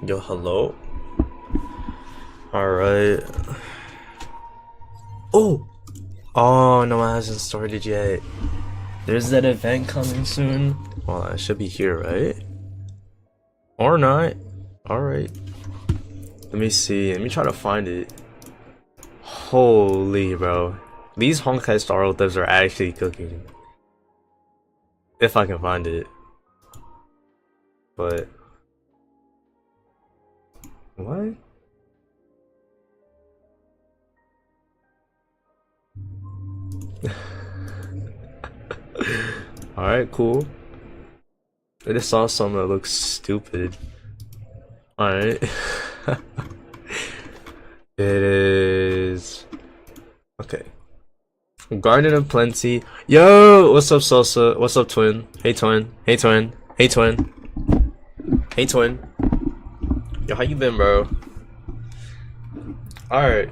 Yo, hello. Alright. Oh! Oh, no, it hasn't started yet. There's that event coming soon. Well, I should be here, right? Or not. Alright. Let me see. Let me try to find it. Holy, bro. These honkai star devs are actually cooking. If I can find it. But... what? Alright, cool. I just saw something that looks stupid. Alright. It is... okay. Garden of Plenty. Yo! What's up, Salsa? What's up, Twin? Hey, Twin. Hey, Twin. Hey, Twin. Hey, Twin. Yo, how you been, bro? Alright.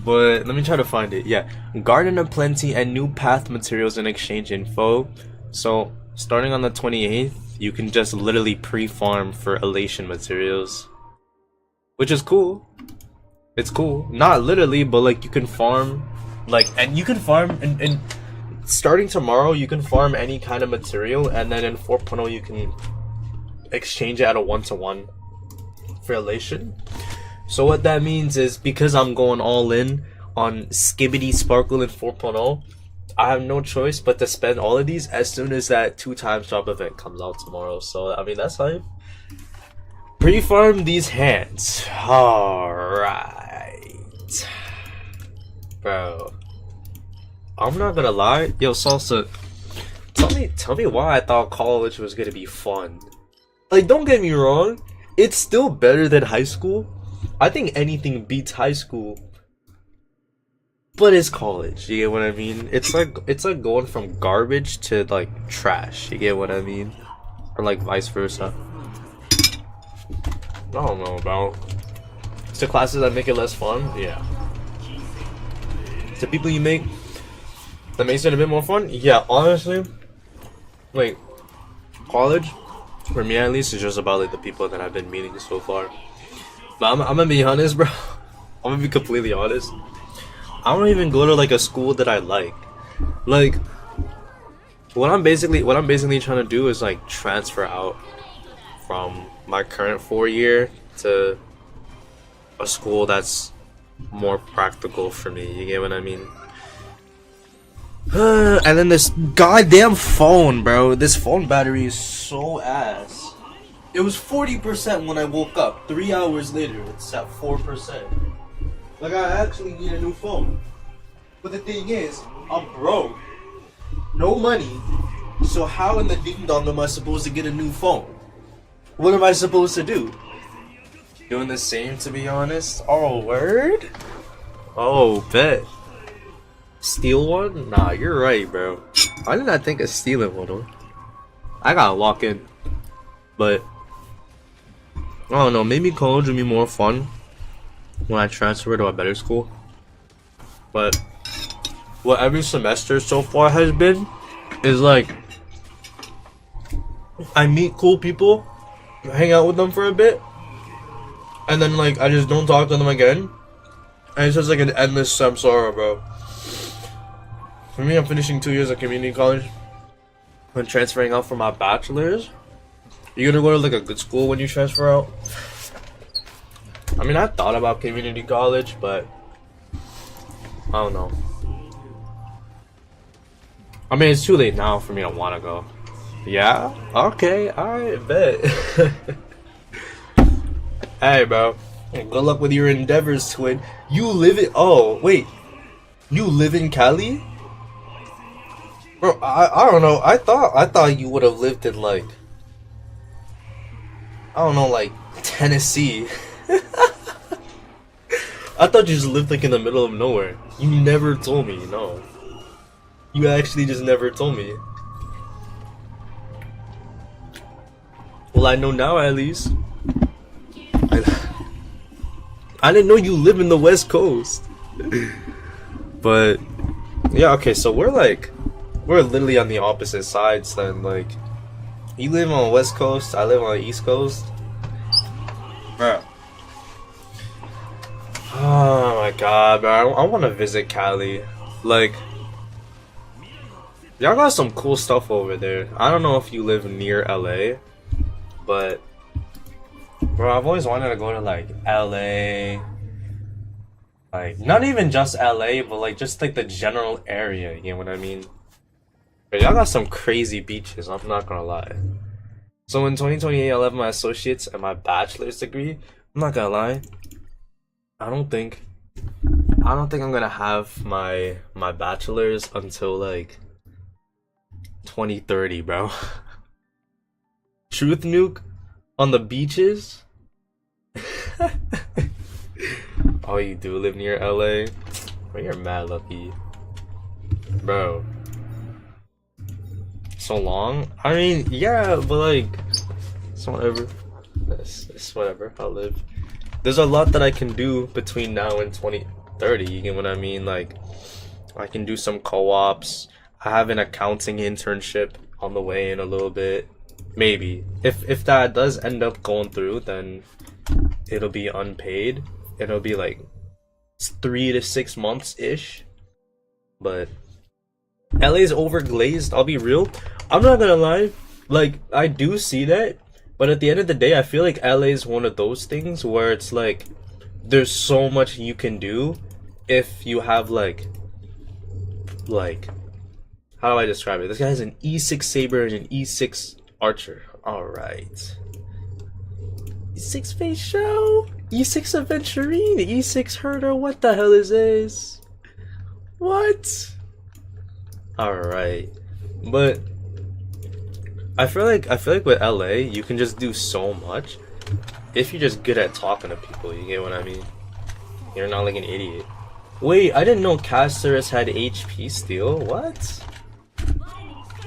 But let me try to find it. Yeah. Garden of Plenty and new path materials and exchange info. So, starting on the 28th, you can just literally pre-farm for elation materials. Which is cool. It's cool. Not literally, but like you can farm. Like, and you can farm, and starting tomorrow, you can farm any kind of material, and then in 4.0, you can exchange it at a 1-to-1 for elation. So what that means is, because I'm going all in on Skibbity Sparkle in 4.0, I have no choice but to spend all of these as soon as that 2x drop event comes out tomorrow. So, I mean, that's hype. Pre-farm these hands. Alright. Bro. I'm not gonna lie. Yo, Salsa, tell me why I thought college was gonna be fun. Like, don't get me wrong, it's still better than high school. I think anything beats high school. But it's college, you get what I mean? It's like going from garbage to like trash, you get what I mean? Or like vice versa. I don't know, bro. It's the classes that make it less fun, yeah. It's the people you make that makes it a bit more fun? Yeah, honestly, like, college, for me at least, is just about like the people that I've been meeting so far. But I'm gonna be honest, bro. I'm gonna be completely honest. I don't even go to like a school that I like. Like, what I'm basically trying to do is like transfer out from my current 4-year to a school that's more practical for me. You get what I mean? And then this goddamn phone, bro. This phone battery is so ass. It was 40% when I woke up. 3 hours later, it's at 4%. Like, I actually need a new phone. But the thing is, I'm broke. No money. So how in the ding dong am I supposed to get a new phone? What am I supposed to do? Doing the same, to be honest. Oh, word? Oh, bet. Steal one? Nah, you're right, bro. Why did I think of stealing one? Huh? I gotta walk in. But I don't know, maybe college would be more fun when I transfer to a better school. But what every semester so far has been is like, I meet cool people, hang out with them for a bit, and then like I just don't talk to them again. And it's just like an endless samsara, bro. For me, I'm finishing 2 years of community college and transferring out for my bachelor's. You're gonna go to like a good school when you transfer out? I mean, I thought about community college, but I don't know. I mean, it's too late now for me to want to go. Yeah? Okay, alright, bet. Hey, bro. Good luck with your endeavors, Twin. You live in... oh, wait. You live in Cali? Bro, I don't know. I thought you would have lived in, like... I don't know, like, Tennessee. I thought you just lived, like, in the middle of nowhere. You never told me, no. You actually just never told me. Well, I know now, at least. I didn't know you live in the West Coast. But, yeah, okay, so we're literally on the opposite sides then, like, you live on the West Coast, I live on the East Coast. Bro. Oh my god, bro. I want to visit Cali. Like, y'all got some cool stuff over there. I don't know if you live near LA, but bro, I've always wanted to go to like LA. Like, not even just LA, but like just like the general area, you know what I mean? But y'all got some crazy beaches, I'm not gonna lie. So in 2028, I'll have my associates and my bachelor's degree. I'm not gonna lie. I don't think I'm gonna have my bachelor's until like 2030, bro. Truth nuke on the beaches. Oh, you do live near LA? Well, you're mad lucky, bro. So long? I mean, yeah, but like, it's whatever. It's whatever. I'll live. There's a lot that I can do between now and 2030. You get what I mean? Like, I can do some co-ops. I have an accounting internship on the way in a little bit. Maybe. If that does end up going through, then it'll be unpaid. It'll be like 3 to 6 months ish. But LA's overglazed, I'll be real. I'm not gonna lie. Like, I do see that. But at the end of the day, I feel like LA is one of those things where it's like there's so much you can do if you have like how do I describe it? This guy has an E6 saber and an E6 archer. Alright. E6 face show? E6 aventurine? E6 herder? What the hell is this? What? Alright. But I feel like with LA, you can just do so much if you're just good at talking to people, you get what I mean? You're not like an idiot. Wait, I didn't know Casterus had HP steal. What?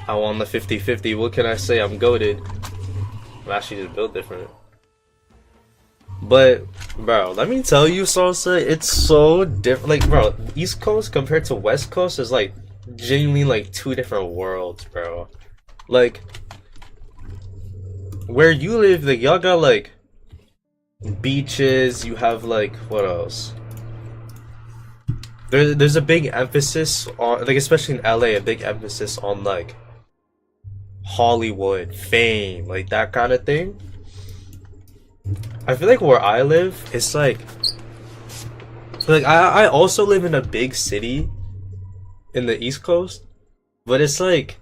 I won the 50-50. What can I say? I'm goated. I'm actually just built different. But, bro, let me tell you, Salsa, it's so different. Like, bro, East Coast compared to West Coast is like genuinely like two different worlds, bro. Like, where you live, like, y'all got like beaches, you have like, what else? There's a big emphasis on, like, especially in LA, a big emphasis on like Hollywood, fame, like that kind of thing. I feel like where I live, it's like I also live in a big city in the East Coast, but it's like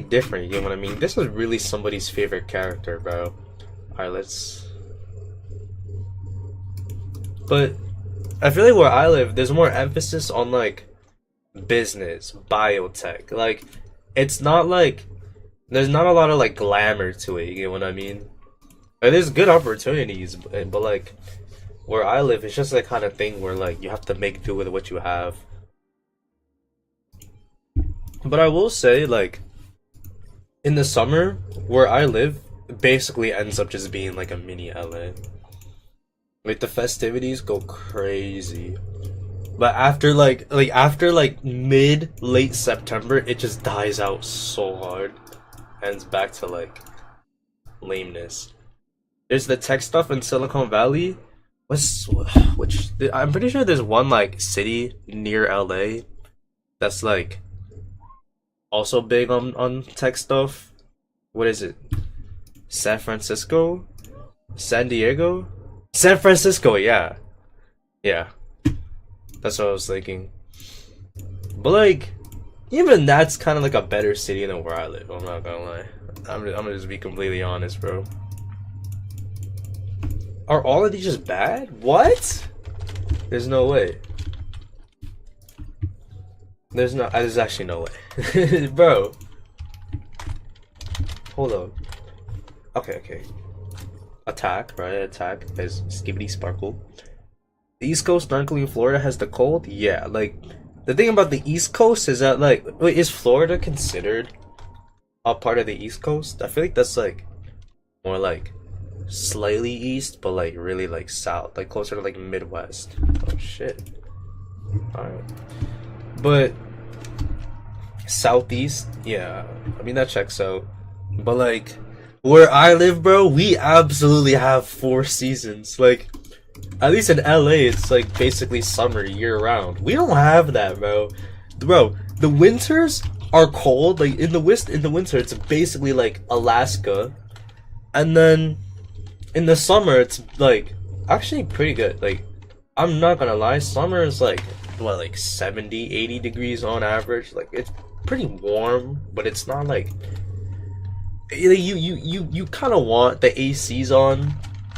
different, you know what I mean? This was really somebody's favorite character, bro. Alright, let's... But I feel like where I live, there's more emphasis on like business, biotech. Like, it's not like there's not a lot of like glamour to it, you get what I mean? Like, there's good opportunities, but like where I live, it's just that kind of thing where like you have to make do with what you have. But I will say, like, in the summer, where I live, it basically ends up just being like a mini LA. Like, the festivities go crazy. But after mid-late September, it just dies out so hard. And it's back to like lameness. There's the tech stuff in Silicon Valley. I'm pretty sure there's one like city near LA that's like also big on tech stuff. What is it? San Francisco? San Diego? San Francisco, yeah. Yeah. That's what I was thinking. But like, even that's kind of like a better city than where I live, I'm not gonna lie. I'm gonna just be completely honest, bro. Are all of these just bad? What? There's no way. There's actually no way. Bro. Hold on. Okay. Attack, right? Attack. There's Skibbity Sparkle. The East Coast, not including Florida, has the cold? Yeah, like, the thing about the East Coast is that, like, wait, is Florida considered a part of the East Coast? I feel like that's, like, more, like, slightly east, but, like, really, like, south. Like, closer to, like, Midwest. Oh, shit. Alright. But southeast, yeah, I mean, that checks out. But like Where I live, bro, we absolutely have 4 seasons. Like, at least in LA, it's like basically summer year round. We don't have that, bro. Bro, the winters are cold. Like in the winter, it's basically like Alaska, and then in the summer, it's like actually pretty good. Like, I'm not gonna lie, summer is like what, like 70, 80 degrees on average. Like, it's pretty warm, but it's not like you kind of want the ACs on.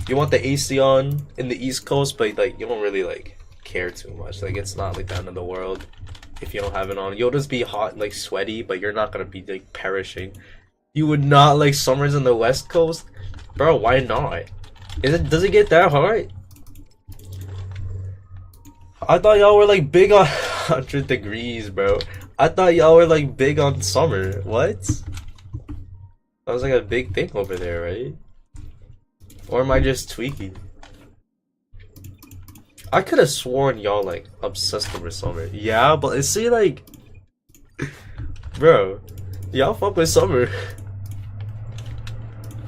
You want the AC on in the East Coast, but like you don't really like care too much. Like, it's not like the end of the world if you don't have it on. You'll just be hot and like sweaty, but you're not gonna be like perishing. You would not like summers in the West Coast, bro. Why not? Does it get that hot? I thought y'all were like big on 100 degrees, bro. I thought y'all were like big on summer. What? That was like a big thing over there, right? Or am I just tweaking? I could have sworn y'all like obsessed over summer. Yeah, but see, like, bro, y'all fuck with summer.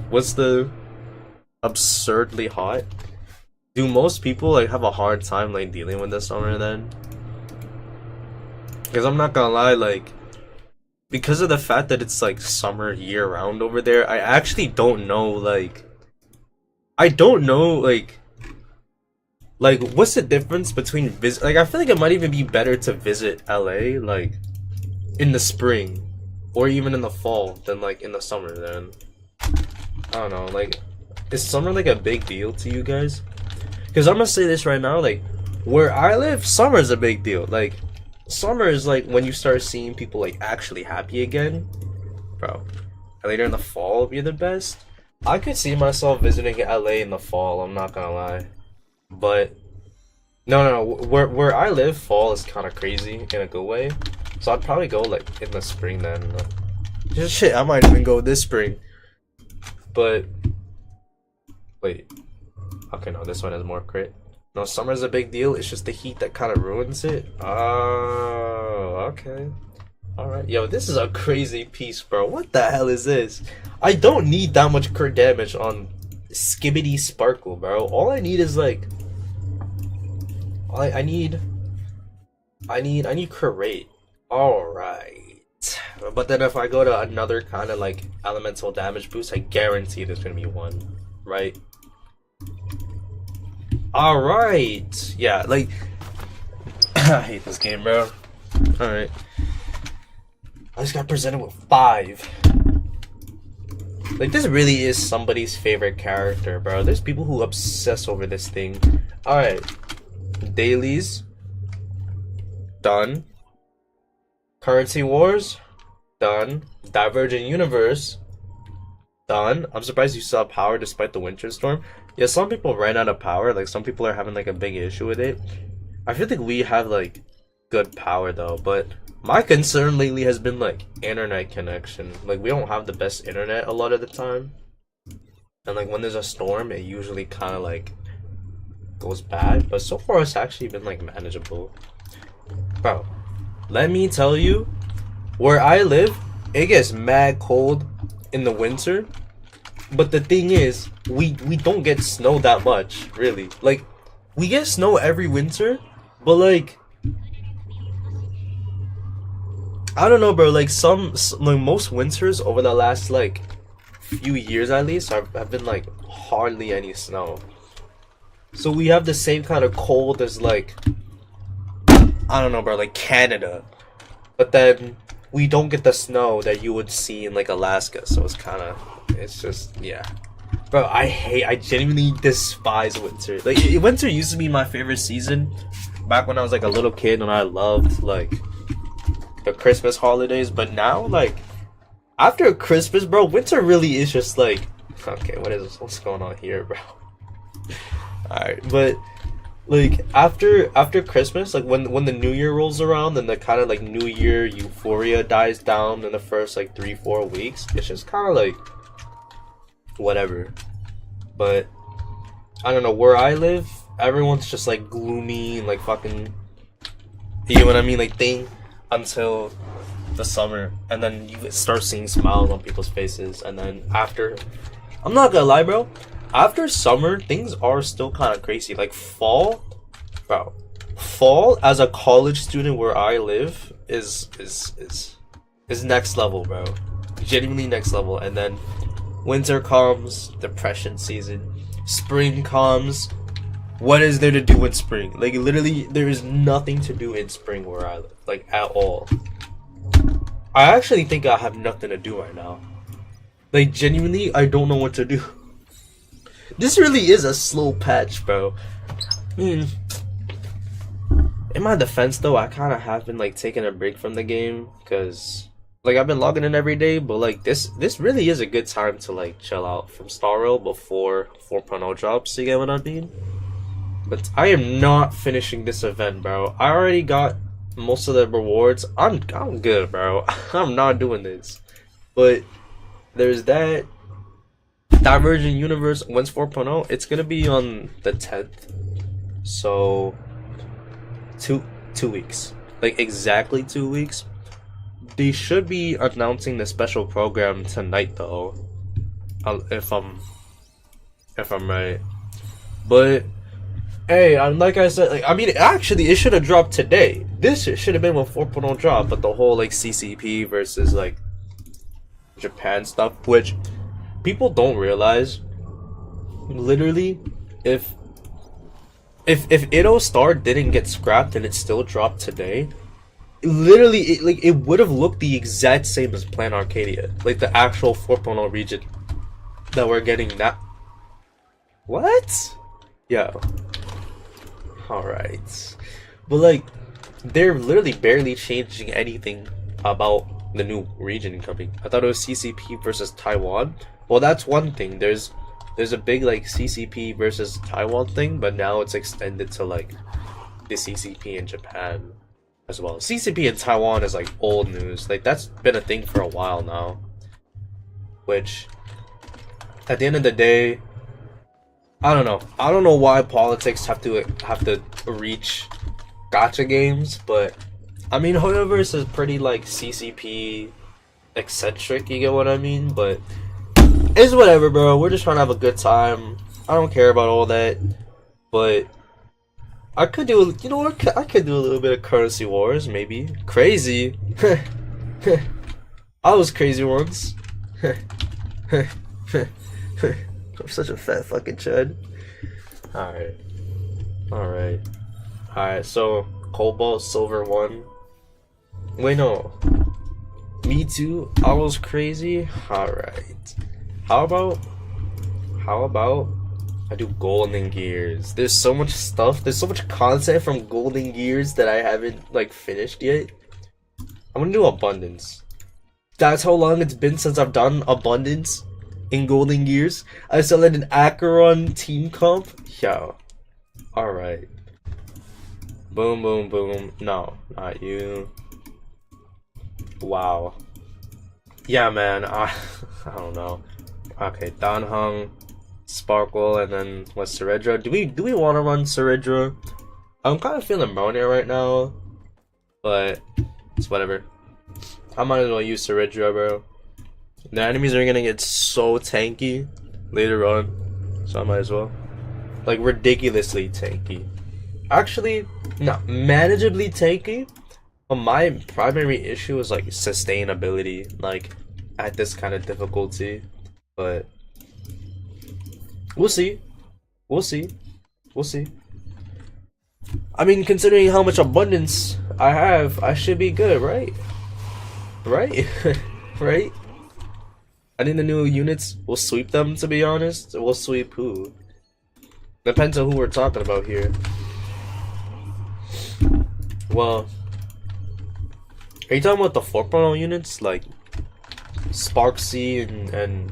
What's the absurdly hot? Do most people like have a hard time like dealing with the summer then? Because I'm not gonna lie, like, because of the fact that it's like summer year round over there, I actually don't know, like, I don't know, like what's the difference between visit? Like, I feel like it might even be better to visit LA like in the spring or even in the fall than like in the summer. Then I don't know. Like, is summer like a big deal to you guys? Because I'm gonna say this right now, like, where I live, summer is a big deal. Like, summer is like when you start seeing people like actually happy again, bro. And later in the fall will be the best. I could see myself visiting LA in the fall, I'm not gonna lie. But no, where I live, fall is kind of crazy in a good way. So I'd probably go like in the spring then. Just shit, I might even go this spring. But wait, okay, no, this one has more crit. No, summer's a big deal. It's just the heat that kind of ruins it. Oh, okay. Alright, yo, this is a crazy piece, bro. What the hell is this? I don't need that much crit damage on Skibbity Sparkle, bro. All I need is like, I need crit rate. Alright. But then if I go to another kind of like elemental damage boost, I guarantee there's gonna be one, right? Alright. Yeah, like, I hate this game, bro. Alright. I just got presented with 5. Like, this really is somebody's favorite character, bro. There's people who obsess over this thing. Alright. Dailies. Done. Currency Wars. Done. Divergent Universe. Done. I'm surprised you still have power despite the winter storm. Yeah, some people ran out of power. Like, some people are having like a big issue with it. I feel like we have like good power though, but my concern lately has been like internet connection. Like, we don't have the best internet a lot of the time. And like when there's a storm, it usually kind of like goes bad. But so far it's actually been like manageable. Bro, let me tell you, where I live, it gets mad cold in the winter. But the thing is, we don't get snow that much, really. Like, we get snow every winter, but like, I don't know, bro. Like, like most winters over the last like few years at least have been like hardly any snow. So we have the same kind of cold as like, I don't know, bro, like Canada. But then we don't get the snow that you would see in like Alaska. So it's just, yeah. Bro, I genuinely despise winter. Like, winter used to be my favorite season back when I was like a little kid and I loved like the Christmas holidays, but now, like, after Christmas, bro, winter really is just like, okay, what's going on here, bro? Alright, but like after Christmas, like when the New Year rolls around and the kind of like New Year euphoria dies down in the first like 3-4 weeks, it's just kind of like whatever. But I don't know, where I live, everyone's just like gloomy and like fucking, you know what I mean, like thing, until the summer, and then you start seeing smiles on people's faces, and then after, I'm not gonna lie, bro, after summer things are still kind of crazy. Like fall, bro, fall as a college student where I live is next level, bro. Genuinely next level. And then winter comes, depression season. Spring comes. What is there to do in spring? Like literally, there is nothing to do in spring where I live, like at all. I actually think I have nothing to do right now. Like genuinely, I don't know what to do. This really is a slow patch, bro. In my defense, though, I kind of have been like taking a break from the game because, like, I've been logging in every day. But like this really is a good time to like chill out from Star Rail before 4.0 drops. You get what I mean? But I am not finishing this event, bro. I already got most of the rewards. I'm good, bro. I'm not doing this. But there's that. Divergent Universe, when's 4.0? It's gonna be on the 10th. So 2 weeks. Like exactly 2 weeks. They should be announcing the special program tonight though. If I'm right. But hey, like I said, like, I mean, actually, it should have dropped today. This should have been when 4.0 dropped, but the whole like CCP versus like Japan stuff, which people don't realize. Literally, if Itto Star didn't get scrapped and it still dropped today, literally, it would have looked the exact same as Plan Arcadia, like the actual 4.0 region that we're getting now. What? Yeah. Alright. But like, they're literally barely changing anything about the new region coming. I thought it was CCP versus Taiwan. Well, that's one thing. There's a big like CCP versus Taiwan thing, but now it's extended to like the CCP in Japan as well. CCP in Taiwan is like old news. Like that's been a thing for a while now. Which, at the end of the day, I don't know. I don't know why politics have to reach gacha games, but I mean, Hoyoverse is pretty like CCP eccentric. You get what I mean? But it's whatever, bro. We're just trying to have a good time. I don't care about all that. But I could do, you know what? I could do a little bit of currency wars, maybe. Crazy. I was crazy once. I'm such a fat fucking chud. Alright, so Cobalt Silver 1. Wait, no. Me too? I was crazy? Alright. How about I do Golden Gears? There's so much stuff, there's so much content from Golden Gears that I haven't like finished yet. I'm gonna do Abundance. That's how long it's been since I've done Abundance in Golden Gears. I still had an Acheron team comp. Yo. Alright. Boom, boom, boom. No, not you. Wow. Yeah, man. I don't know. Okay, Danhung, Sparkle, and then what's Seredra? Do we want to run Seredra? I'm kind of feeling Monia right now, but it's whatever. I might as well use Seredra, bro. The enemies are gonna get so tanky later on, so I might as well. Like ridiculously tanky. Actually, not manageably tanky. But my primary issue is like sustainability, like at this kind of difficulty. But we'll see. We'll see. I mean, considering how much abundance I have, I should be good, right? Right? Right? I think the new units will sweep them, to be honest. We'll sweep who? Depends on who we're talking about here. Well, are you talking about the 4.0 units? Like Sparksy and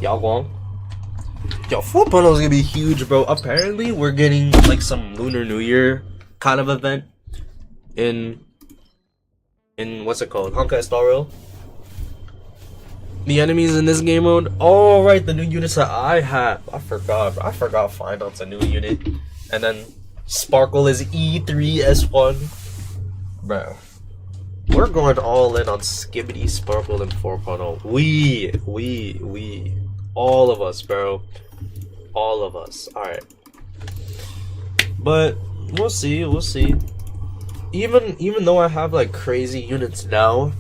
Yaoguang? Yo, 4.0 is gonna be huge, bro. Apparently, we're getting like some Lunar New Year kind of event in what's it called? Honkai Star Rail. The enemies in this game mode. Oh right, the new units that I have. I forgot Finance a new unit, and then Sparkle is E3 S1, bro. We're going all in on Skibbity Sparkle and 4.0. We. All of us, bro. All of us. Alright. But we'll see. Even though I have like crazy units now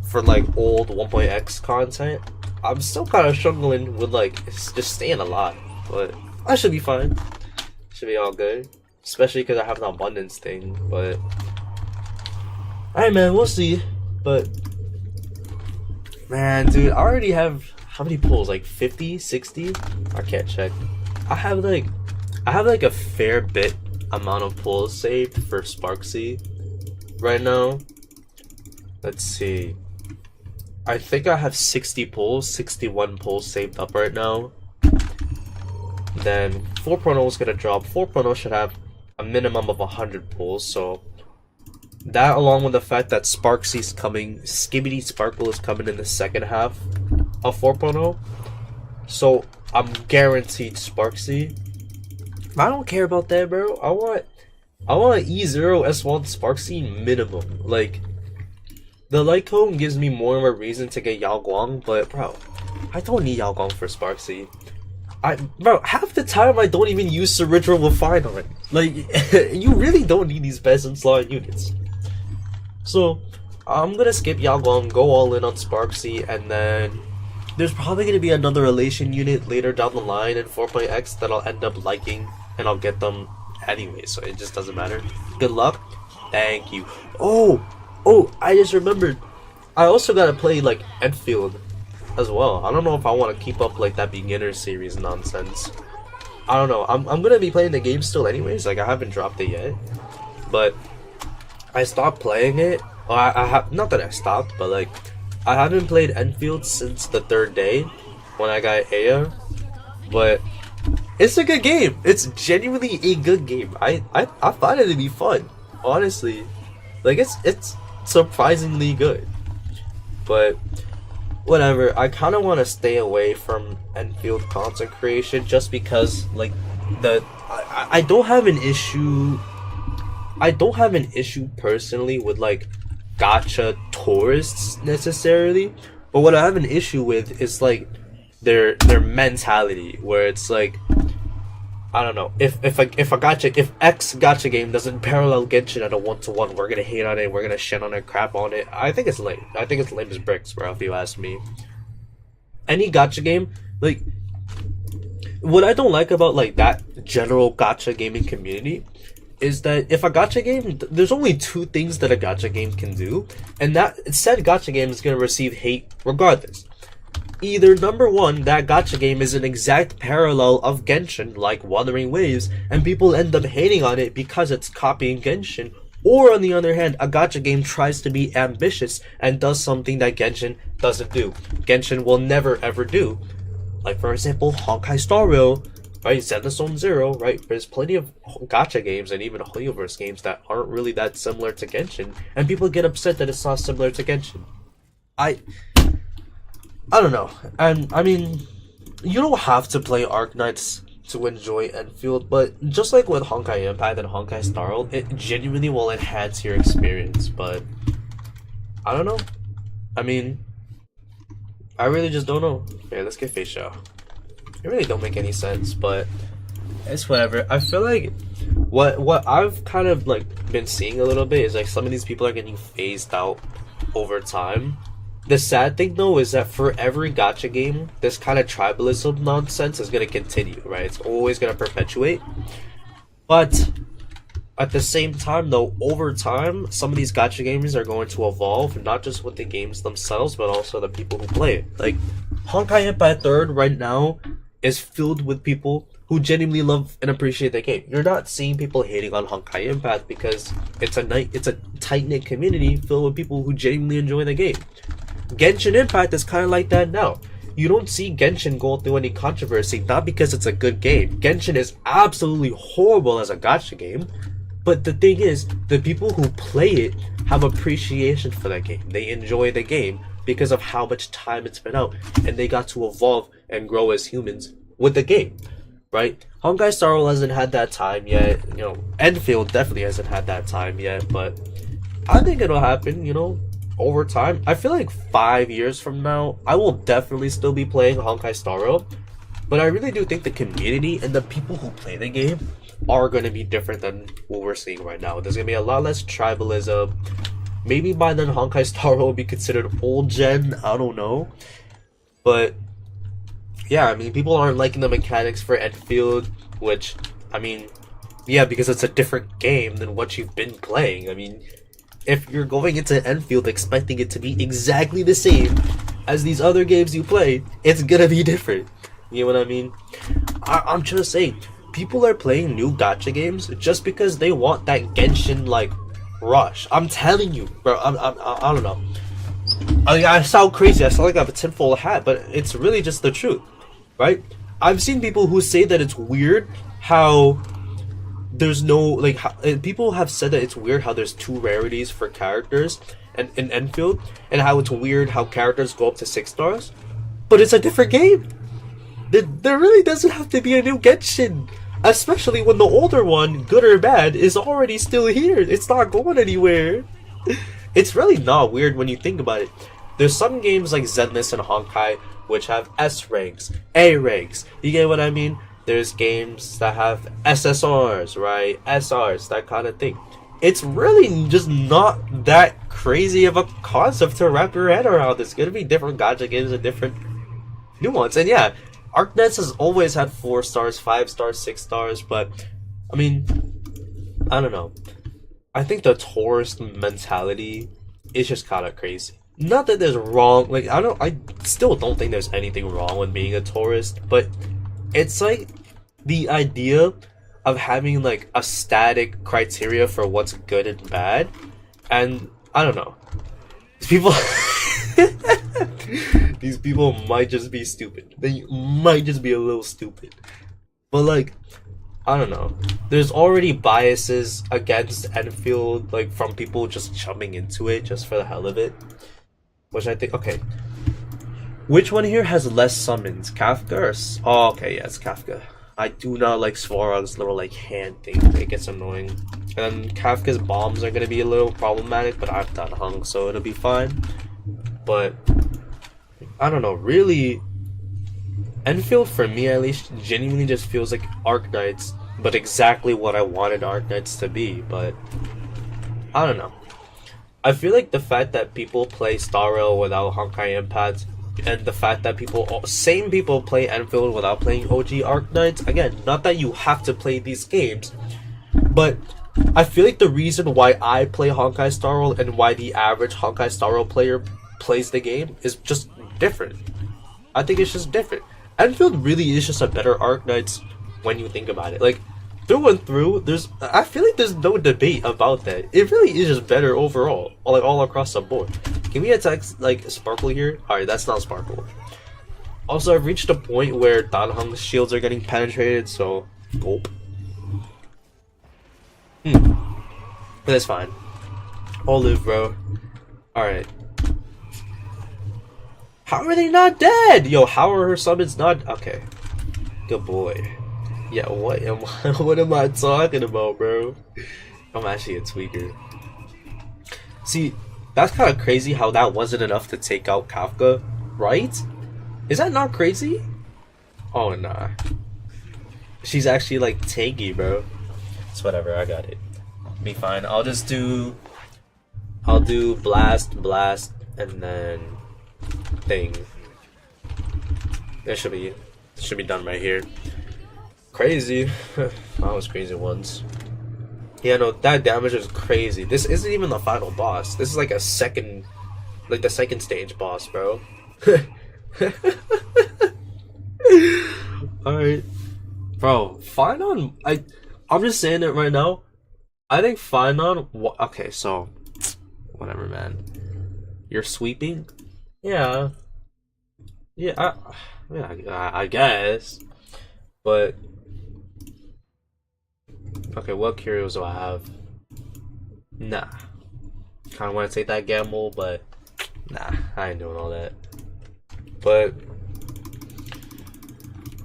for like old 1.x content, I'm still kind of struggling with like just staying alive. But I should be fine. Should be all good. Especially because I have an abundance thing. But alright, man, we'll see. But man, dude, I already have how many pulls? Like 50, 60? I can't check. I have like a fair bit amount of pulls saved for Sparksy right now. Let's see. I think I have 60 pulls, 61 pulls saved up right now. Then 4.0 is gonna drop. 4.0 should have a minimum of 100 pulls, so that along with the fact that Sparksy's coming, Skibbity Sparkle is coming in the second half of 4.0, so I'm guaranteed Sparksy. I don't care about that, bro. I want E0 S1 Sparksy minimum. Like, the light cone gives me more of a reason to get Yao Guang, but bro, I don't need Yao Guang for Sparksy. Bro, half the time I don't even use Cerebral Refine on it. Like, you really don't need these peasant slot units. So, I'm gonna skip Yao Guang, go all in on Sparksy, and then there's probably gonna be another Elation unit later down the line in 4.x that I'll end up liking, and I'll get them anyway, so it just doesn't matter. Good luck. Thank you. Oh, I just remembered. I also gotta play, like, Enfield as well. I don't know if I want to keep up, like, that beginner series nonsense. I don't know. I'm gonna be playing the game still anyways. Like, I haven't dropped it yet. But I stopped playing it. Well, I have, not that I stopped, but, like, I haven't played Enfield since the 3rd day when I got Aya. But it's a good game. It's genuinely a good game. I find it to be fun, honestly. Like, it's surprisingly good. But whatever, I kind of want to stay away from Enfield content creation just because, like, I don't have an issue. I don't have an issue personally with, like, gacha tourists necessarily, but what I have an issue with is, like, their mentality, where it's like, I don't know, if X gacha game doesn't parallel Genshin at a 1-to-1, we're gonna hate on it, we're gonna shit on it, crap on it. I think it's lame. I think it's lame as bricks, bro, if you ask me. Any gacha game, like, what I don't like about, like, that general gacha gaming community is that if a gacha game, there's only 2 things that a gacha game can do, and that said gacha game is gonna receive hate regardless. Either number 1, that gacha game is an exact parallel of Genshin, like Wuthering Waves, and people end up hating on it because it's copying Genshin, or on the other hand, a gacha game tries to be ambitious and does something that Genshin doesn't do. Genshin will never ever do. Like, for example, Honkai Star Rail, right? Zelda Zone Zero, right? There's plenty of gacha games and even Hoyoverse games that aren't really that similar to Genshin, and people get upset that it's not similar to Genshin. I don't know. And I mean, you don't have to play Arknights to enjoy Enfield, but just like with Honkai Impact and Honkai Star Rail, it genuinely will enhance your experience. But I don't know. I mean, I really just don't know. Yeah, let's get Face Show. It really don't make any sense, but it's whatever. I feel like what I've kind of, like, been seeing a little bit is, like, some of these people are getting phased out over time. The sad thing, though, is that for every gacha game, this kind of tribalism nonsense is going to continue, right? It's always going to perpetuate. But at the same time, though, over time, some of these gacha games are going to evolve, not just with the games themselves, but also the people who play it. Like, Honkai Impact 3rd right now is filled with people who genuinely love and appreciate the game. You're not seeing people hating on Honkai Impact because it's a tight-knit community filled with people who genuinely enjoy the game. Genshin Impact is kind of like that now. You don't see Genshin go through any controversy, not because it's a good game. Genshin is absolutely horrible as a gacha game, but the thing is, the people who play it have appreciation for that game. They enjoy the game because of how much time it's been out, and they got to evolve and grow as humans with the game, right? Honkai Star Rail hasn't had that time yet. You know, Enfield definitely hasn't had that time yet, but I think it'll happen, you know. over time, I feel like 5 years from now, I will definitely still be playing Honkai Star Rail. But I really do think the community and the people who play the game are going to be different than what we're seeing right now. There's going to be a lot less tribalism. Maybe by then Honkai Star Rail will be considered old gen. I don't know. But yeah, I mean, people aren't liking the mechanics for Enfield, which, I mean, yeah, because it's a different game than what you've been playing. I mean, if you're going into Enfield expecting it to be exactly the same as these other games you play, it's gonna be different. You know what I mean? I'm just saying, people are playing new gacha games just because they want that Genshin like rush. I'm telling you, bro. I don't know. I sound crazy. I sound like I have a tinfoil hat, but it's really just the truth, right? I've seen people who say that it's weird how there's no like people have said that it's weird how there's 2 rarities for characters and in Enfield, and how it's weird how characters go up to 6 stars, but it's a different game. There really doesn't have to be a new Genshin, especially when the older one, good or bad, is already still here. It's not going anywhere. It's really not weird when you think about it. There's some games like Zenless and Honkai which have S ranks, A ranks. You get what I mean? There's games that have SSRs, right? SRs, that kind of thing. It's really just not that crazy of a concept to wrap your head around. There's gonna be different gacha games and different nuance. And yeah, ArcNets has always had 4 stars, 5 stars, 6 stars, but I mean, I don't know. I think the tourist mentality is just kind of crazy. Not that there's wrong, like I still don't think there's anything wrong with being a tourist, but it's like the idea of having like a static criteria for what's good and bad, and I don't know. These people might just be stupid. They might just be a little stupid. But like, I don't know. There's already biases against Enfield, like from people just jumping into it just for the hell of it. Which I think, okay. Which one here has less summons? Kafka or... Oh, okay, yeah, it's Kafka. I do not like Svarog's little like hand thing. It gets annoying. And then Kafka's bombs are gonna be a little problematic, but I've done hung, so it'll be fine. But I don't know, really, Enfield for me at least genuinely just feels like Arknights, but exactly what I wanted Arknights to be. But I don't know. I feel like the fact that people play Star Rail without Honkai Impact, and the fact that same people play Enfield without playing OG Arknights, again, not that you have to play these games, but I feel like the reason why I play Honkai Star Rail and why the average Honkai Star Rail player plays the game is just different. I think it's just different. Enfield really is just a better Arknights when you think about it. Like, through and through, I feel like there's no debate about that. It really is just better overall, like all across the board. Can we attack like Sparkle here? Alright, that's not Sparkle. Also, I've reached a point where Danhung's shields are getting penetrated, so gulp. But that's fine. I'll live, bro. Alright. How are they not dead? Yo, how are her summons not... Okay. Good boy. Yeah, what am I talking about, bro? I'm actually a tweaker. See, that's kind of crazy how that wasn't enough to take out Kafka, right? Is that not crazy? Oh, nah. She's actually, like, tanky, bro. It's whatever, I got it. Be fine. I'll do blast, and then thing. It should be done right here. Crazy. That was crazy once. Yeah, no, that damage is crazy. This isn't even the final boss. This is like the second stage boss, bro. Alright. Bro, Finon, I'm just saying it right now. I think Finon, okay, so, whatever, man. You're sweeping? Yeah. Yeah, I guess. But, okay, what curios do I have? Nah. Kinda wanna take that gamble, but nah, I ain't doing all that. But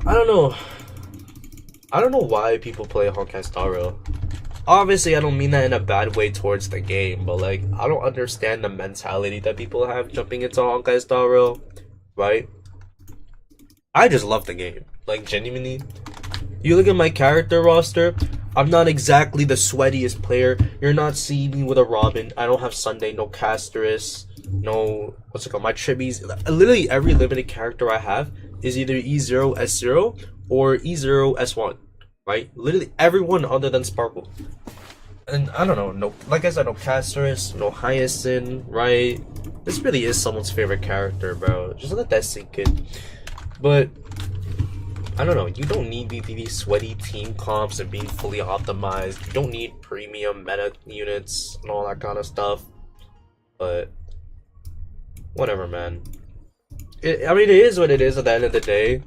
I don't know why people play Honkai Star Rail. Obviously, I don't mean that in a bad way towards the game, but like, I don't understand the mentality that people have jumping into Honkai Star Rail, right? I just love the game. Like, genuinely. You look at my character roster, I'm not exactly the sweatiest player. You're not seeing me with a Robin. I don't have Sunday, no Casterus, no, what's it called, my Tribbies. Literally every limited character I have is either E0 S0 or E0 S1, right? Literally everyone other than Sparkle. And I don't know, no, like I said, no Casterus, no Hyacinth, right? This really is someone's favorite character, bro. Just let that sink in. But I don't know, you don't need these sweaty team comps and being fully optimized. You don't need premium meta units and all that kind of stuff. But whatever, man. I mean, it is what it is at the end of the day.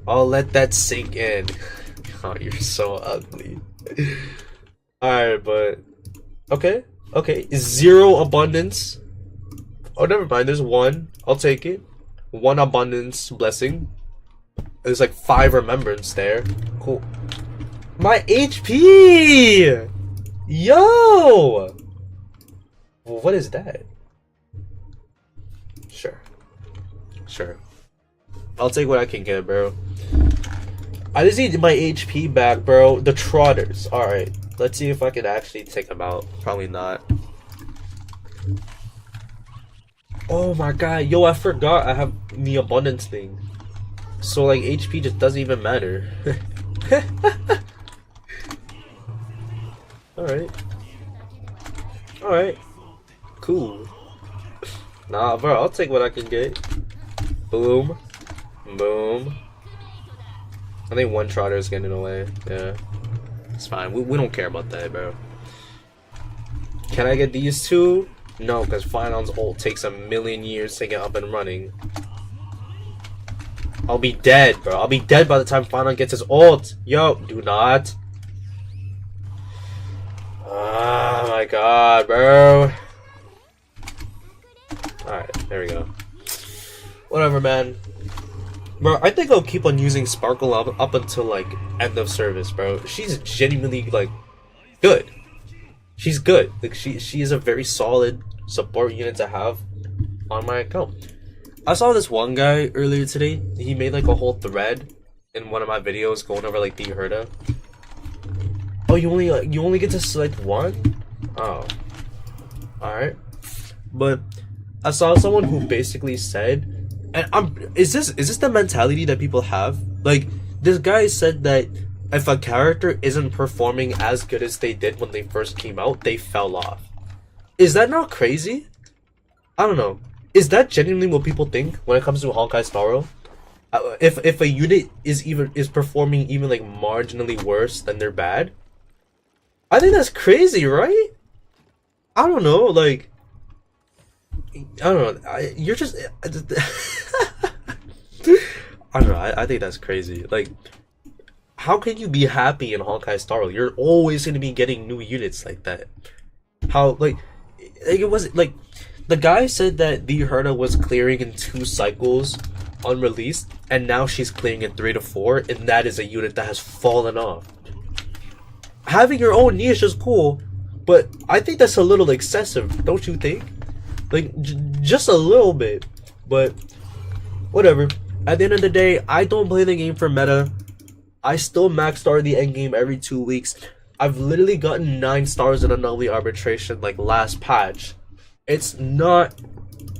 I'll let that sink in. Oh, you're so ugly. Alright, but okay. 0 abundance. Oh, never mind, there's 1. I'll take it. 1 abundance blessing. There's like 5 remembrance there. Cool. My HP! Yo! Well, what is that? Sure. I'll take what I can get, bro. I just need my HP back, bro. The Trotters. Alright. Let's see if I can actually take them out. Probably not. Oh my god. Yo, I forgot I have the abundance thing. So like HP just doesn't even matter. Alright. Cool. Nah, bro, I'll take what I can get. Boom. I think 1 Trotter is getting away. Yeah. It's fine. We don't care about that, bro. Can I get these 2? No, because Finon's ult takes a million years to get up and running. I'll be dead, bro. I'll be dead by the time Finon gets his ult. Yo, do not. Oh my god, bro. Alright, there we go. Whatever, man. Bro, I think I'll keep on using Sparkle up until, like, end of service, bro. She's genuinely, like, good. She's good. Like, she is a very solid support unit to have on my account. I saw this one guy earlier today. He made, like, a whole thread in one of my videos going over, like, the Herda. Oh, you only get to select 1? Oh. Alright. But I saw someone who basically said, and is this the mentality that people have? Like, this guy said that if a character isn't performing as good as they did when they first came out, they fell off. Is that not crazy? I don't know. Is that genuinely what people think when it comes to Honkai Star Rail? If a unit is performing even like marginally worse than they're bad, I think that's crazy, right? I don't know, like, I don't know. You're just I don't know. I think that's crazy. Like, how can you be happy in Honkai Star Rail? You're always going to be getting new units like that. How, like it was like the guy said that the Herda was clearing in 2 cycles unreleased, and now she's clearing in 3 to 4, and that is a unit that has fallen off. Having your own niche is cool, but I think that's a little excessive, don't you think? Like, just a little bit. But whatever. At the end of the day, I don't play the game for meta. I still max star the end game every 2 weeks. I've literally gotten 9 stars in a Nullly Arbitration like last patch. It's not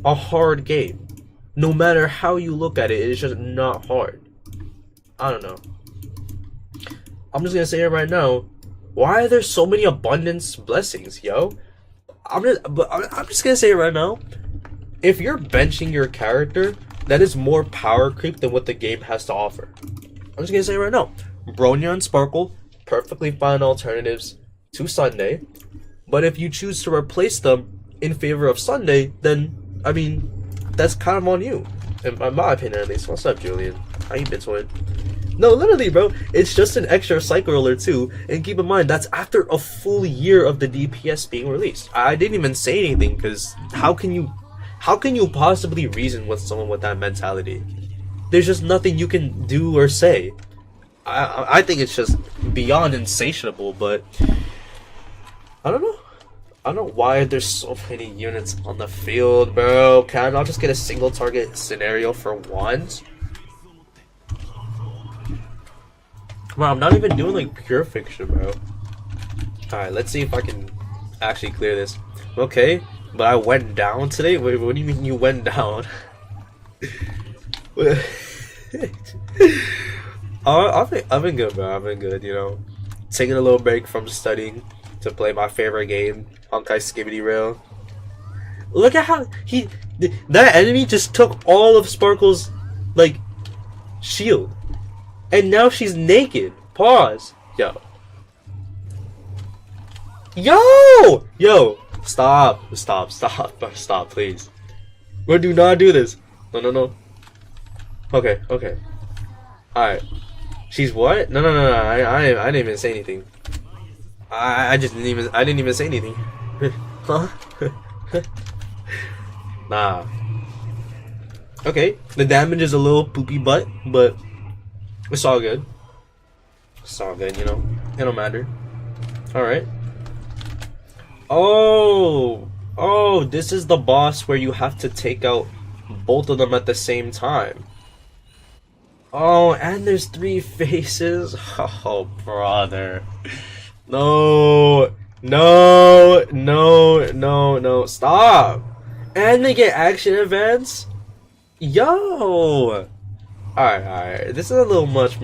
a hard game. No matter how you look at it, it's just not hard. I don't know. I'm just gonna say it right now. Why are there so many abundance blessings, yo? I'm just gonna say it right now. If you're benching your character, that is more power creep than what the game has to offer. I'm just gonna say it right now. Bronya and Sparkle, perfectly fine alternatives to Sunday. But if you choose to replace them in favor of Sunday, then, I mean, that's kind of on you. In my opinion, at least. What's up, Julian? How you been, twin? No, literally, bro. It's just an extra cycle or 2. And keep in mind, that's after a full year of the DPS being released. I didn't even say anything, because how can you possibly reason with someone with that mentality? There's just nothing you can do or say. I think it's just beyond insatiable, but I don't know. I don't know why there's so many units on the field, bro. Can I not just get a single target scenario for once? Bro, I'm not even doing like pure fiction, bro. Alright, let's see if I can actually clear this. Okay, but I went down today? Wait, what do you mean you went down? I've been good, bro. I've been good, you know. Taking a little break from studying to play my favorite game, Honkai Skibbity Rail. Look at how that enemy just took all of Sparkle's, like, shield. And now she's naked. Pause. Yo. Yo! Stop, please. Bro, do not do this. No. Okay. Alright. She's what? No. I didn't even say anything. I didn't even say anything. Huh? Nah. Okay, the damage is a little poopy butt, but it's all good. It's all good, you know. It don't matter. Alright. Oh, this is the boss where you have to take out both of them at the same time. Oh, and there's 3 faces. Oh, brother. No. Stop. And they get action events? Yo. Alright. This is a little much.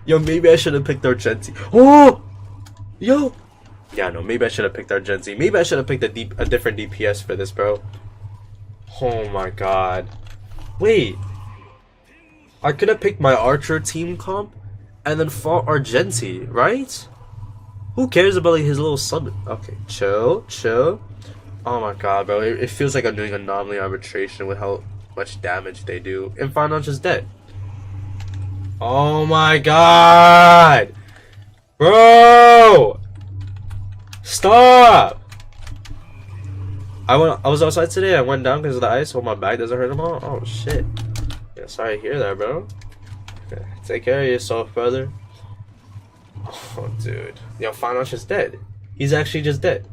Yo, maybe I should have picked Argenti. Oh! Yo. Yeah, no, maybe I should have picked Argenti. Maybe I should have picked a different DPS for this, bro. Oh my god. Wait. I could have picked my Archer team comp and then fought Argenti, right? Who cares about like his little sub? Okay, chill. Oh my god, bro. It feels like I'm doing anomaly arbitration with how much damage they do. And Finance is dead. Oh my god! Bro! Stop! I was outside today. I went down because of the ice. Hope my back doesn't hurt anymore. Oh shit. Yeah, sorry to hear that, bro. Okay, take care of yourself, brother. Oh, dude. Yo, Finance is dead. He's actually just dead.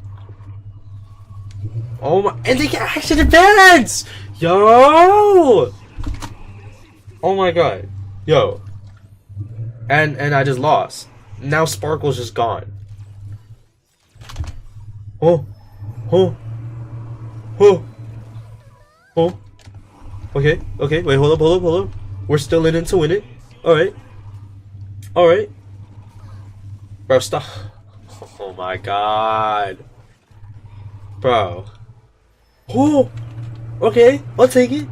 Oh my, and they get action events! Yo! Oh my god. Yo. And I just lost. Now Sparkle's just gone. Oh. Okay, wait, hold up. We're still in it to win it. Alright. Bro, stop. Oh my god. Bro. Oh! Okay, I'll take it.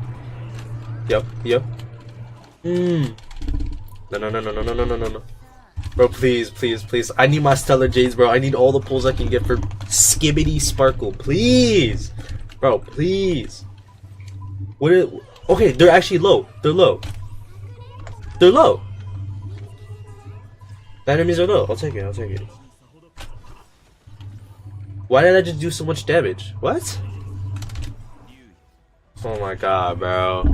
Yep. No. Bro, please. I need my Stellar Jades, bro. I need all the pulls I can get for Skibbity Sparkle. Please. Bro, please. Okay, they're actually low. They're low. The enemies are low. I'll take it. Why did I just do so much damage? What? Oh my god, bro.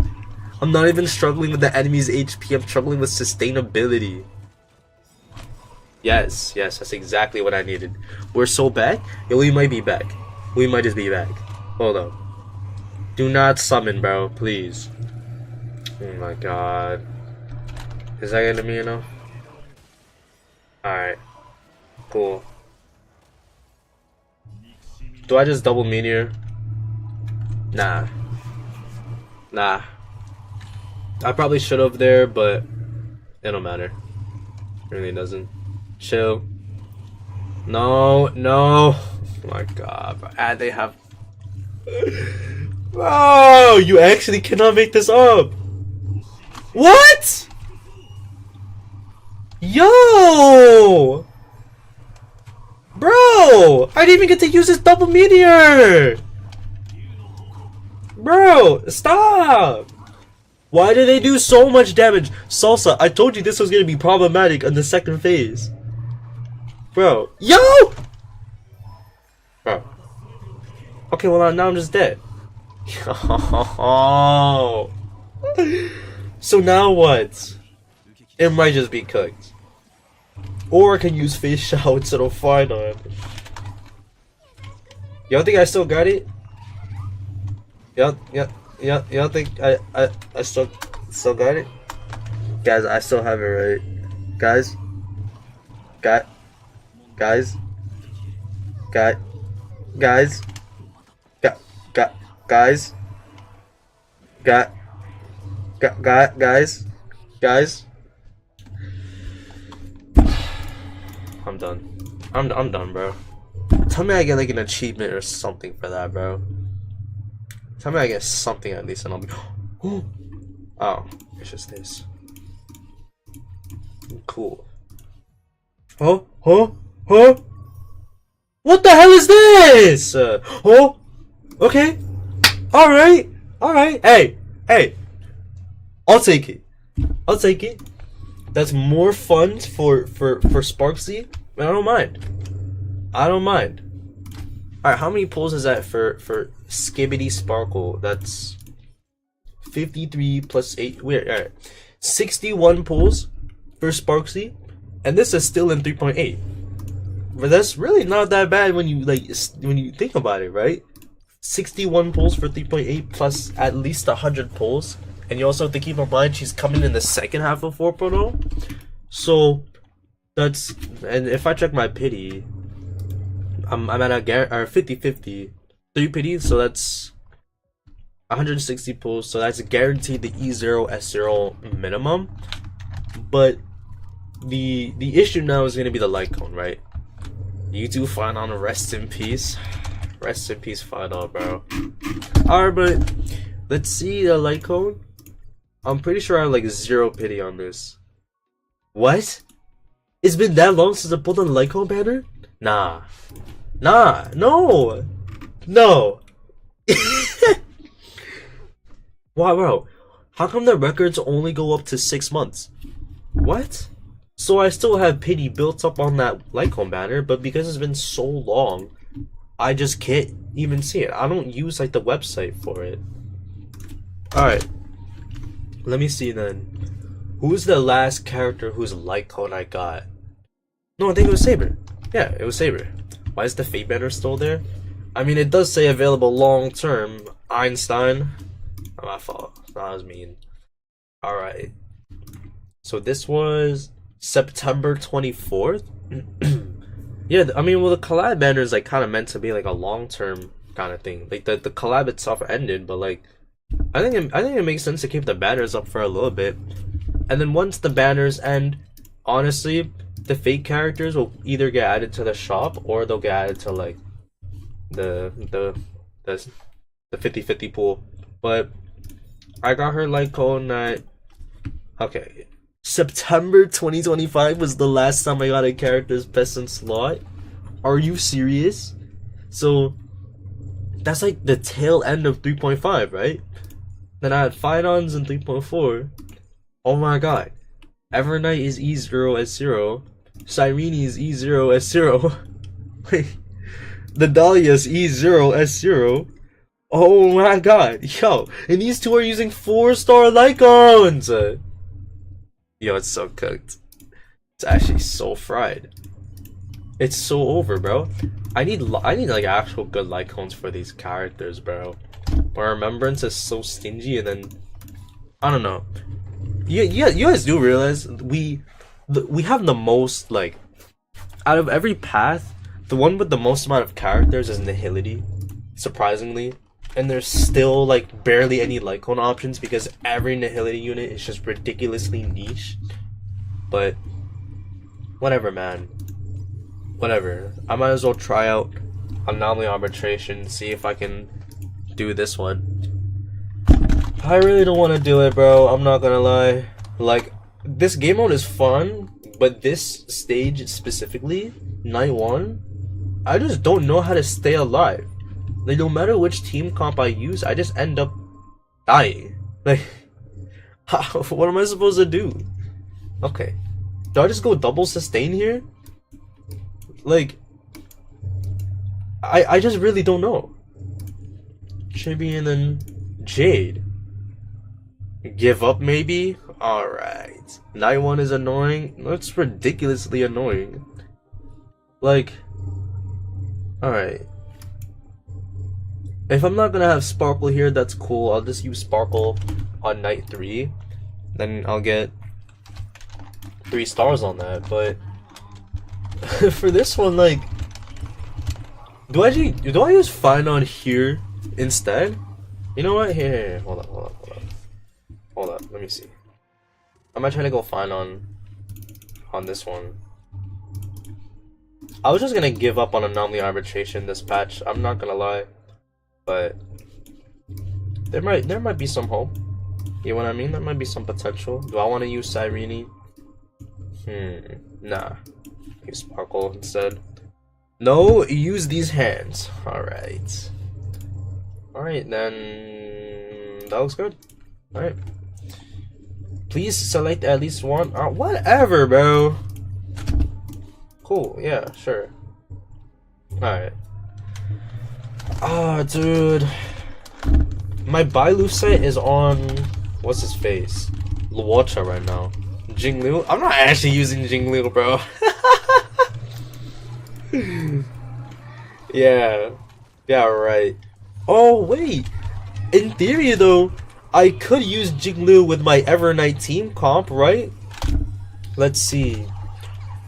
I'm not even struggling with the enemy's HP. I'm struggling with sustainability. Yes, that's exactly what I needed. We're so back? Yeah, we might be back. We might just be back. Hold on. Do not summon, bro. Please. Oh my god. Is that gonna be enough? Alright. Cool. Do I just double meteor? Nah. I probably should have there, but it don't matter. It really doesn't. Chill. No. Oh my god. Bro. They have. Bro, you actually cannot make this up. What? Yo! Bro! I didn't even get to use this double meteor! Bro, stop! Why do they do so much damage? Salsa, I told you this was gonna be problematic in the second phase. Bro. Yo! Bro. Okay, well now I'm just dead. So now what? It might just be cooked. Or I can use face shout instead of fire. Y'all think I still got it? Y'all think I still got it? Guys, I still have it right. Guys, got guys, got guys, got guys, guys. I'm done. I'm done, bro. Tell me I get like an achievement or something for that, bro. Tell me I get something at least, and I'll be. Oh, it's just this. Cool. Huh? What the hell is this? Okay. All right. Hey. I'll take it. That's more funds for Sparksy. I don't mind. Alright, how many pulls is that for Skibbity Sparkle? That's 53 plus 8. Weird. Alright. 61 pulls for Sparksy. And this is still in 3.8. But that's really not that bad when you think about it, right? 61 pulls for 3.8 plus at least 100 pulls. And you also have to keep in mind she's coming in the second half of 4.0. So that's, and if I check my pity, I'm at a 50-50 3 pity, so that's 160 pulls, so that's guaranteed the E0 S0 minimum. But the issue now is gonna be the light cone, right? You do find on rest in peace. Rest in peace, final, bro. Alright, but let's see the light cone. I'm pretty sure I have like 0 pity on this. What? It's been that long since I pulled on the light cone banner? Nah, no. Wow, bro. How come the records only go up to 6 months? What? So I still have pity built up on that light cone banner, but because it's been so long, I just can't even see it. I don't use like the website for it. Alright. Let me see then. Who's the last character whose light cone I got? No, I think it was Saber. Yeah, it was Saber. Why is the Fate banner still there? I mean, it does say available long term. Einstein. Oh, my fault. That was mean. Alright. So this was September 24th? Yeah, I mean, well, the collab banner is like kind of meant to be like a long term kind of thing. Like the collab itself ended, but like I think it makes sense to keep the banners up for a little bit. And then once the banners end, honestly, the fake characters will either get added to the shop or they'll get added to like the 50-50 pool. But I got her light cone at okay. September 2025 was the last time I got a character's best in slot. Are you serious? So that's like the tail end of 3.5, right? Then I had Finons in 3.4. Oh my god. Evernight is E0 S0. Cyrene is E0 S0. Wait. The Dahlia is E0 S0. Oh my god. Yo, and these two are using 4-star Lycons! Yo, it's so cooked. It's actually so fried. It's so over, bro. I need like actual good Lycons for these characters, bro. But Remembrance is so stingy, and then I don't know. You guys do realize we have the most, like, out of every path, the one with the most amount of characters is Nihility, surprisingly. And there's still like barely any Lycon options because every Nihility unit is just ridiculously niche. But whatever, man. Whatever. I might as well try out Anomaly Arbitration, see if I can do this one. I really don't want to do it, bro. I'm not gonna lie. Like, this game mode is fun, but this stage specifically, night 1, I just don't know how to stay alive. Like, no matter which team comp I use, I just end up dying. Like, what am I supposed to do? Okay. Do I just go double sustain here? Like, I just really don't know. Chibi and then Jade. Give up, maybe? Alright. Night 1 is annoying. That's ridiculously annoying. Like, alright. If I'm not gonna have Sparkle here, that's cool. I'll just use Sparkle on night 3. Then I'll get 3 stars on that. But for this one, like, do I use Finon here instead? You know what? Here. Hold up. Let me see. I might try to go Finon on this one. I was just gonna give up on Anomaly Arbitration this patch. I'm not gonna lie. But there might be some hope. You know what I mean? There might be some potential. Do I want to use Cyrene? Nah. Use Sparkle instead. No, use these hands. Alright. Alright, then that looks good. Alright. Please select at least one. Whatever, bro. Cool, yeah, sure. Alright. Ah, dude. My Bailu set is on what's his face? Luocha right now. Jinglu? I'm not actually using Jinglu, bro. Yeah. Yeah, right. Oh, wait. In theory, though, I could use Jinglu with my Evernight team comp, right? Let's see.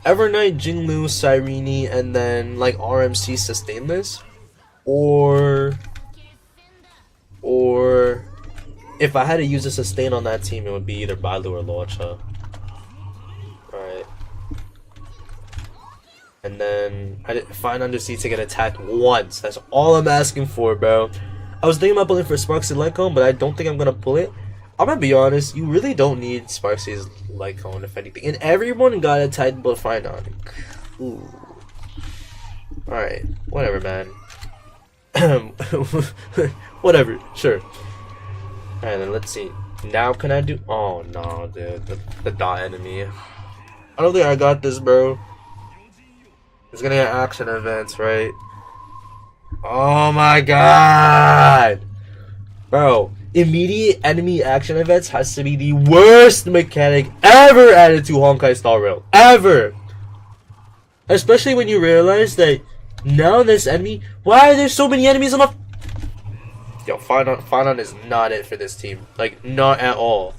Evernight, Jinglu, Cyrene, and then, like, RMC Sustainless. Or if I had to use a sustain on that team, it would be either Bailu or Luocha. Alright. And then I find under C to get attacked once. That's all I'm asking for, bro. I was thinking about pulling for Sparxie's Lycone, but I don't think I'm gonna pull it. I'm gonna be honest, you really don't need Sparxie's Lycone, if anything. And everyone got attacked but Finon. Ooh. Alright, whatever, man. Whatever, sure. Alright, then let's see. Now can I do? Oh no, dude, the dot enemy. I don't think I got this, bro. It's gonna get action events, right? Oh my god, bro! Immediate enemy action events has to be the worst mechanic ever added to Honkai Star Rail, ever. Especially when you realize that now this enemy. Why are there so many enemies on the? Yo, Finon is not it for this team. Like, not at all.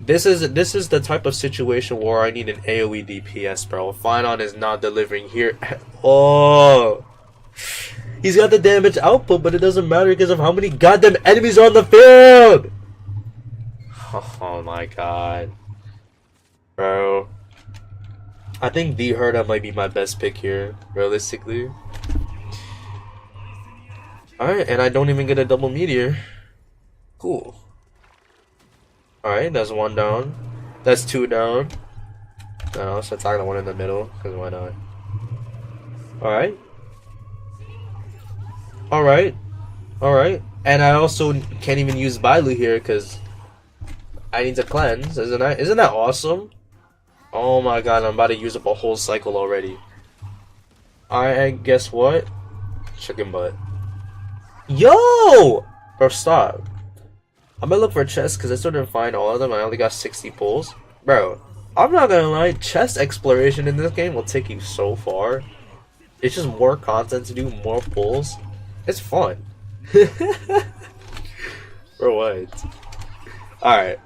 This is the type of situation where I need an AoE DPS, bro. Finon is not delivering here at all. He's got the damage output, but it doesn't matter because of how many goddamn enemies are on the field. Oh my god, bro. I think D Herda might be my best pick here, realistically. Alright, and I don't even get a double meteor. Cool. Alright, that's 1 down. That's 2 down. No, so attack the one in the middle, because why not? Alright. Alright. And I also can't even use Bailu here, because I need to cleanse. Isn't that awesome? Oh my god, I'm about to use up a whole cycle already. Alright, guess what? Chicken butt. Yo! Bro, stop. I'm gonna look for chests because I still didn't find all of them. I only got 60 pulls. Bro, I'm not gonna lie, chest exploration in this game will take you so far. It's just more content to do, more pulls. It's fun. Bro, what? Alright.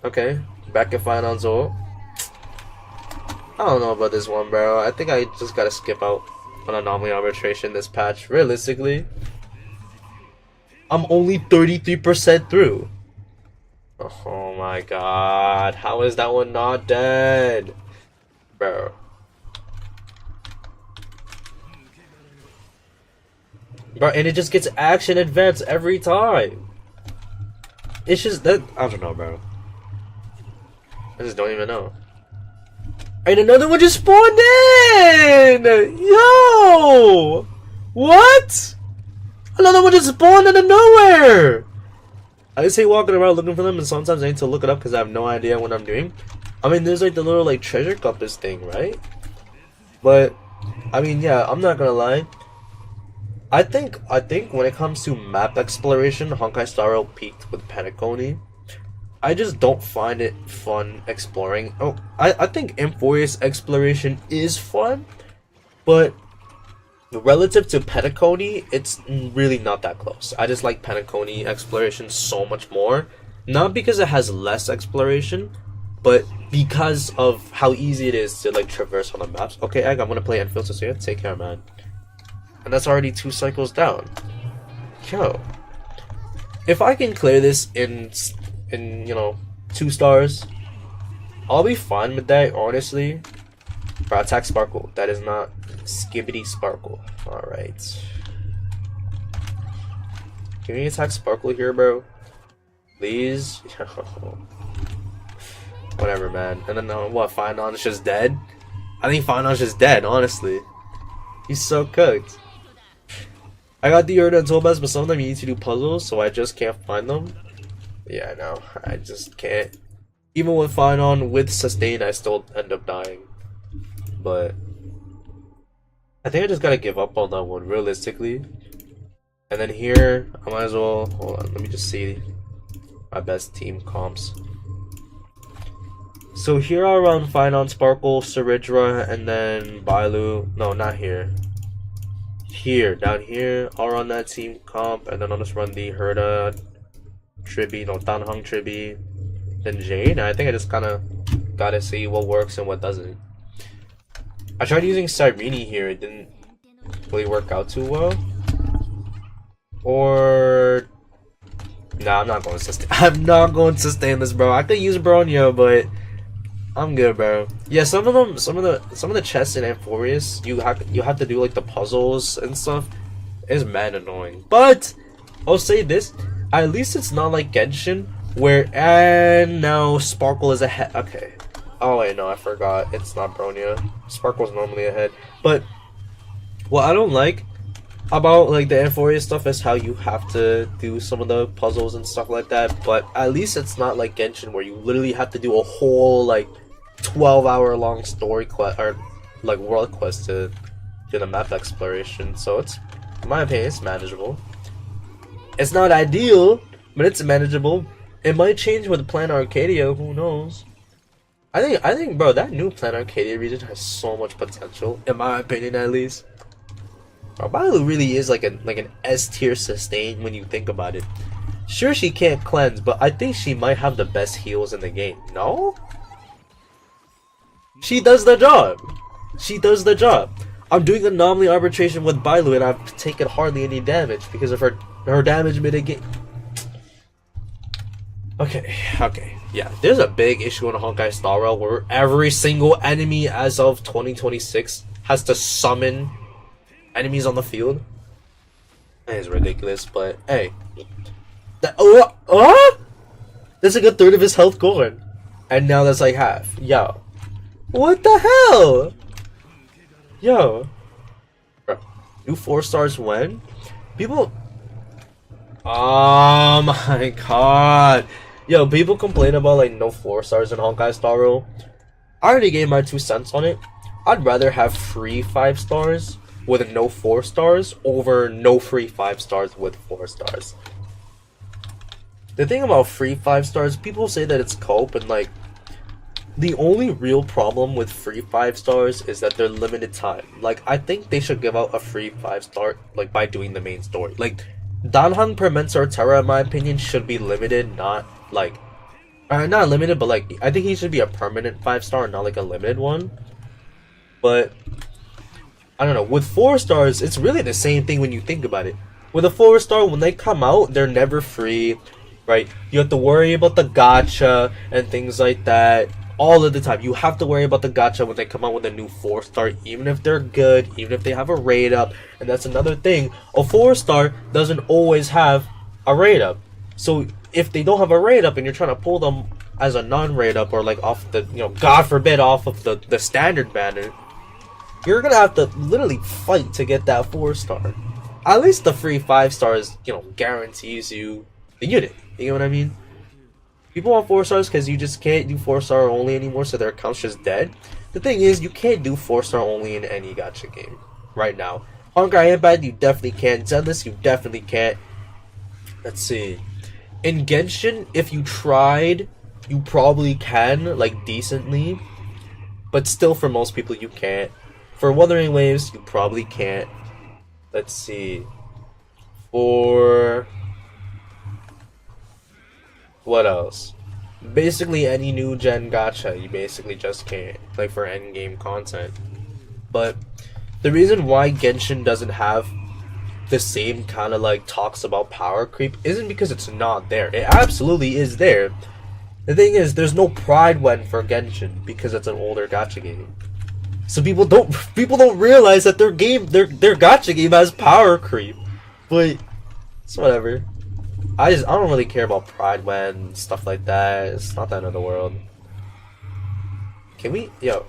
Okay, back at Finon's ult. I don't know about this one, bro. I think I just gotta skip out on Anomaly Arbitration this patch. Realistically, I'm only 33% through. Oh my god. How is that one not dead? Bro. Bro, and it just gets action advance every time. It's just that, I don't know, bro. I just don't even know. And another one just spawned in! Yo! What? Another one just spawned out of nowhere! I just hate walking around looking for them, and sometimes I need to look it up because I have no idea what I'm doing. I mean, there's like the little like treasure compass thing, right? But, I mean, yeah, I'm not gonna lie. I think when it comes to map exploration, Honkai Star Rail peaked with Penacony. I just don't find it fun exploring. Oh, I think Emporious exploration is fun, but relative to Penacony, it's really not that close. I just like Penacony exploration so much more. Not because it has less exploration, but because of how easy it is to like traverse on the maps. Okay, Egg, I'm gonna play Enfield so you take care, man. And that's already 2 cycles down. Yo. If I can clear this in you know, 2 stars, I'll be fine with that, honestly. Bro, attack Sparkle. That is not Skibbity Sparkle. Alright. Can we attack Sparkle here, bro? Please? Whatever, man. And then, what, Finon's just dead? I think Finon's just dead, honestly. He's so cooked. I got the Urda and Tobas, but some of them you need to do puzzles, so I just can't find them. Yeah, no, I just can't. Even with Finon, with Sustain, I still end up dying. But I think I just gotta give up on that one, realistically. And then here, I might as well, hold on, let me just see my best team comps. So here I'll run Finon, Sparkle, Saridra, and then Bailu. No, not here. Here, down here, I'll run that team comp, and then I'll just run the Herda, Tribi, no, Danheng Tribi, then Jade. I think I just kind of gotta see what works and what doesn't. I tried using Cyrene here, it didn't really work out too well. Or nah, I'm not going to sustain. I'm not going to sustain this, bro. I could use Bronyo, but I'm good, bro. Yeah, some of the chests in Amphorius, you have to do like the puzzles and stuff. Is mad annoying. But I'll say this, at least it's not like Genshin, where and now Sparkle is ahead. Okay. Oh wait, no, I forgot. It's not Bronya. Sparkle's normally ahead. But what I don't like about like the Amphorius stuff is how you have to do some of the puzzles and stuff like that. But at least it's not like Genshin where you literally have to do a whole like 12-hour long story quest or like world quest to do the map exploration. So it's, in my opinion, it's manageable. It's not ideal, but it's manageable. It might change with Plan Arcadia, who knows? I think, bro, that new Plan Arcadia region has so much potential, in my opinion, at least. Bro, Bailu really is like an S tier sustain when you think about it. Sure, she can't cleanse, but I think she might have the best heals in the game. No? She does the job. She does the job. I'm doing anomaly arbitration with Bailu, and I've taken hardly any damage because of her damage mitigate. Okay, yeah. There's a big issue in Honkai Star Rail where every single enemy as of 2026 has to summon enemies on the field. That is ridiculous, but hey. That's like a third of his health gone. And now that's like half. Yo. What the hell? Yo. Bro, new 4 stars when? People... Oh my god. Yo, people complain about like no 4 stars in Honkai Star Rail. I already gave my 2 cents on it. I'd rather have free 5 stars with no 4 stars over no free 5 stars with 4 stars. The thing about free 5 stars, people say that it's cope, and like the only real problem with free 5 stars is that they're limited time. Like I think they should give out a free 5 star like by doing the main story. Like Danheng per Mentor Terra, in my opinion, should be limited, not like not limited, but like I think he should be a permanent 5 star, not like a limited one. But I don't know, with 4 stars, it's really the same thing when you think about it. With a 4 star, when they come out, they're never free, right? You have to worry about the gacha and things like that all of the time. You have to worry about the gacha when they come out with a new 4 star, even if they're good, even if they have a raid up. And that's another thing, a 4 star doesn't always have a raid up. So if they don't have a raid up and you're trying to pull them as a non-raid up, or like off the, you know, God forbid, off of the standard banner, you're gonna have to literally fight to get that 4 star. At least the free 5 stars, you know, guarantees you the unit. You know what I mean? People want 4 stars because you just can't do 4 star only anymore, so their account's just dead. The thing is, you can't do 4 star only in any gacha game right now. Honkai Impact, you definitely can't. Zenless, you definitely can't. Let's see. In Genshin, if you tried, you probably can, like, decently. But still, for most people, you can't. For Wuthering Waves, you probably can't. let's see. For what else? Basically any new gen gacha, you basically just can't, like for end game content. But the reason why Genshin doesn't have the same kind of like talks about power creep isn't because it's not there. It absolutely is there. The thing is, there's no pride when for Genshin because it's an older gacha game. So people don't realize that their gacha game has power creep. But it's whatever. I don't really care about pride when stuff like that. It's not the end of the world. Can we yo.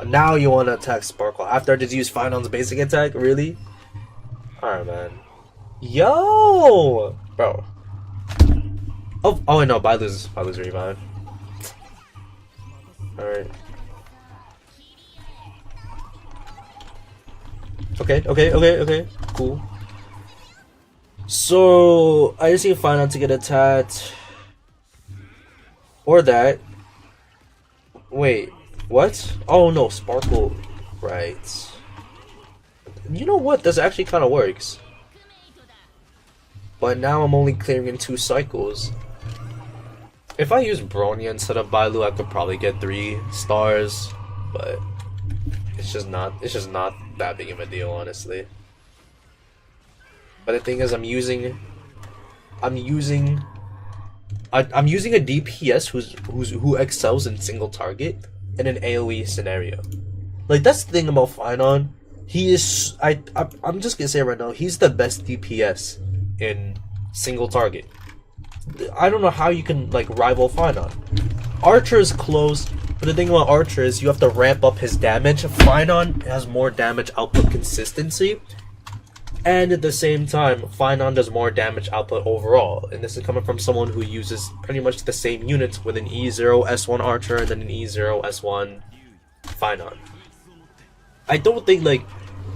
Now you wanna attack Sparkle after I just used Finon's basic attack? Really? Alright, man. Yo bro. Oh wait, no, Bailu's revive. Alright. Okay. Cool. So I just need Finon to get attacked. Or that. Wait, what? Oh no, Sparkle. Right. You know what? This actually kind of works. But now I'm only clearing in 2 cycles. If I use Bronya instead of Bailu, I could probably get 3 stars. But it's just not that big of a deal, honestly. But the thing is, I'm using a DPS who excels in single target in an AoE scenario. Like that's the thing about Finon. He is I'm just gonna say right now, he's the best DPS in single target. I don't know how you can like rival Finon. Archer is close, but the thing about Archer is you have to ramp up his damage. Finon has more damage output consistency. And at the same time, Finon does more damage output overall. And this is coming from someone who uses pretty much the same units with an E0 S1 Archer and then an E0 S1 Finon. I don't think like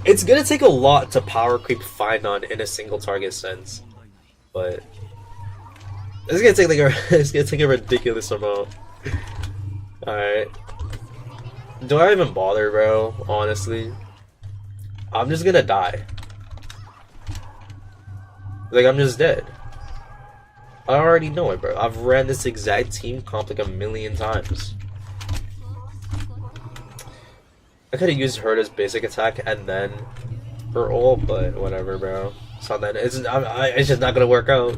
it's gonna take a lot to power creep Finon in a single target sense. But it's gonna take a ridiculous amount. Alright. Do I even bother, bro? Honestly. I'm just gonna die. Like, I'm just dead. I already know it, bro. I've ran this exact team comp like a million times. I could have used her as basic attack and then her ult, but whatever, bro. So then it's just not gonna work out.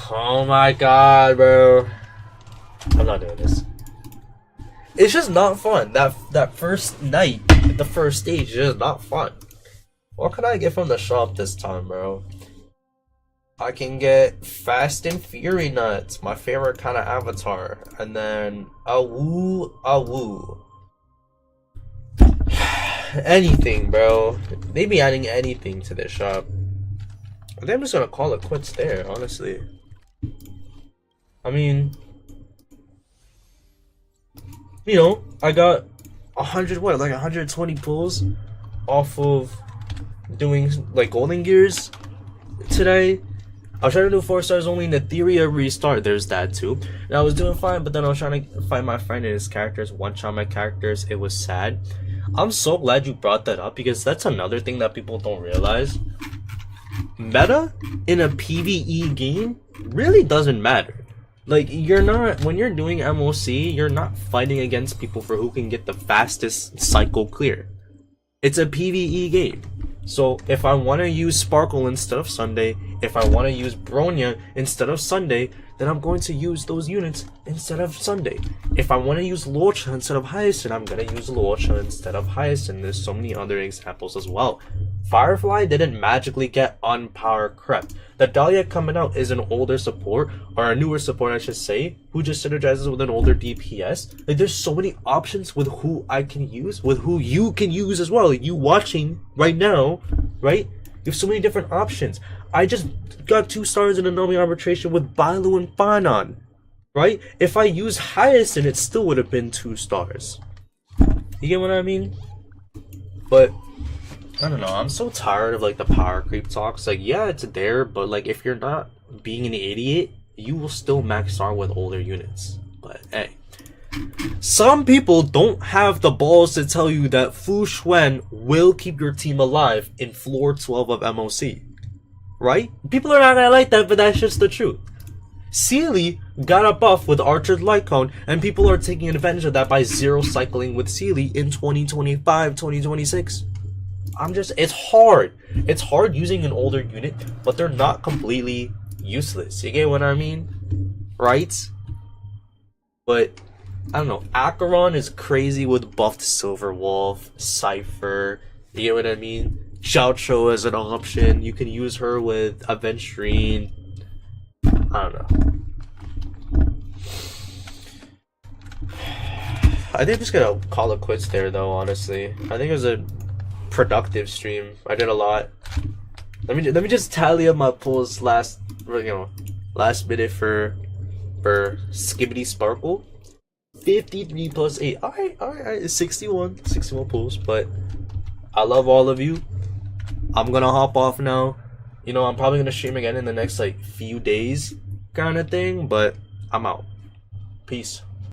Oh my god, bro. I'm not doing this. It's just not fun. That first night, the first stage is just not fun. What can I get from the shop this time, bro? I can get Fast and Fury Nuts, my favorite kind of avatar. And then Awu. Anything, bro. They be adding anything to this shop. I think I'm just gonna call it quits there, honestly. I mean, you know, I got 120 pulls off of doing like golden gears today. I was trying to do 4 stars only in the theory of restart. There's that too. And I was doing fine, but then I was trying to find my friend and his characters, one-shot my characters. It was sad. I'm so glad you brought that up because that's another thing that people don't realize. Meta in a PvE game really doesn't matter. Like, you're not, when you're doing MOC, you're not fighting against people for who can get the fastest cycle clear. It's a PvE game. So if I want to use Sparkle instead of Sunday, if I want to use Bronya instead of Sunday, then I'm going to use those units instead of Sunday. If I want to use Luocha instead of Hyacinth, I'm going to use Luocha instead of Hyacinth. There's so many other examples as well. Firefly didn't magically get on power crept. The Dahlia coming out is an older support, or a newer support I should say, who just synergizes with an older DPS. Like, there's so many options with who I can use, with who you can use as well. You watching right now, right? You have so many different options. I just got 2 stars in Anomaly Arbitration with Bailu and Finon, right? If I use Hyacinth, it still would have been 2 stars. You get what I mean? But I don't know, I'm so tired of like the power creep talks. Like, yeah, it's there, but like if you're not being an idiot, you will still max star with older units. But hey, Some people don't have the balls to tell you that Fu Xuan will keep your team alive in floor 12 of MOC. Right? People are not gonna like that, but that's just the truth. Sealy got a buff with Archer's Light Cone, and people are taking advantage of that by zero cycling with Sealy in 2025, 2026. It's hard. It's hard using an older unit, but they're not completely useless. You get what I mean? Right? But, I don't know. Acheron is crazy with buffed Silver Wolf, Cypher. You get what I mean? Xiaocho as an option. You can use her with Aventurine. I don't know. I think I'm just gonna call it quits there, though. Honestly, I think it was a productive stream. I did a lot. Let me just tally up my pulls last minute for Skibbity Sparkle. 53 plus 8. Alright. 61 pulls. But I love all of you. I'm gonna hop off now. You know, I'm probably gonna stream again in the next few days, kind of thing. But I'm out. Peace.